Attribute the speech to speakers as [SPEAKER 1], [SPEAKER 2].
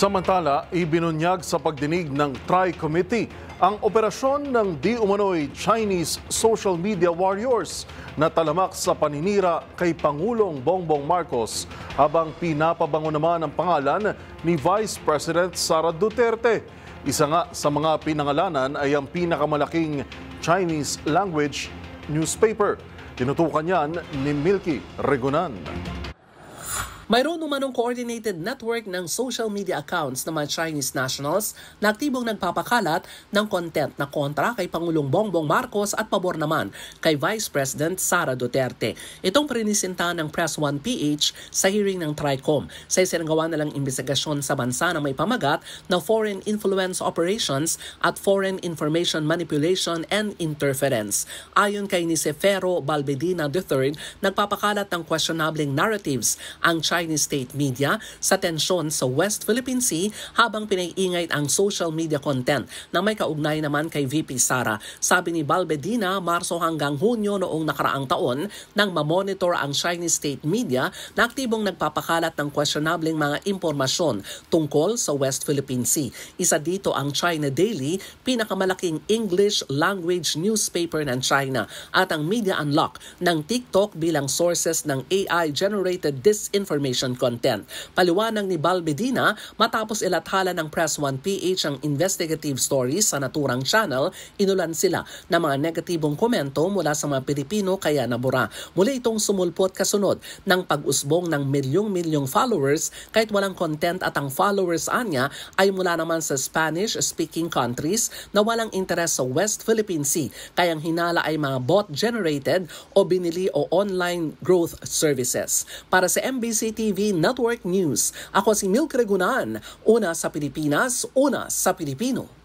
[SPEAKER 1] Samantala, ibinunyag sa pagdinig ng Tri-Committee ang operasyon ng di umano'y Chinese social media warriors na talamak sa paninira kay Pangulong Bongbong Marcos habang pinapabango naman ang pangalan ni Vice President Sara Duterte. Isa nga sa mga pinangalanan ay ang pinakamalaking Chinese language newspaper. Tinutukan yan ni Milky Regunan.
[SPEAKER 2] Mayroon umanong coordinated network ng social media accounts ng mga Chinese nationals na aktibong nagpapakalat ng content na kontra kay Pangulong Bongbong Marcos at pabor naman kay Vice President Sara Duterte. Itong prinisinta ng Press 1 PH sa hearing ng TRICOM sa isinagawa na lang investigasyon sa bansa na may pamagat na foreign influence operations at foreign information manipulation and interference. Ayon kay Nicefero Balbedina III, nagpapakalat ng questionabling narratives ang Chinese state media sa tensyon sa West Philippine Sea habang pinaiingay ang social media content na may kaugnay naman kay VP Sara. Sabi ni Balbedina, Marso hanggang Hunyo noong nakaraang taon nang mamonitor ang Chinese state media na aktibong nagpapakalat ng questionabling mga impormasyon tungkol sa West Philippine Sea. Isa dito ang China Daily, pinakamalaking English language newspaper ng China, at ang Media Unlock ng TikTok bilang sources ng AI-generated disinformation content. Paliwanag ni Balbedina, matapos ilathala ng Press 1 PH ang investigative stories sa naturang channel, inulan sila ng mga negatibong komento mula sa mga Pilipino kaya nabura. Muli itong sumulpot kasunod ng pag-usbong ng milyong-milyong followers kahit walang content at ang followers anya ay mula naman sa Spanish-speaking countries na walang interes sa West Philippine Sea, kayang hinala ay mga bot-generated o binili o online growth services. Para sa MBC TV Network News, ako si Milky Regunan, una sa Pilipinas, una sa Pilipino.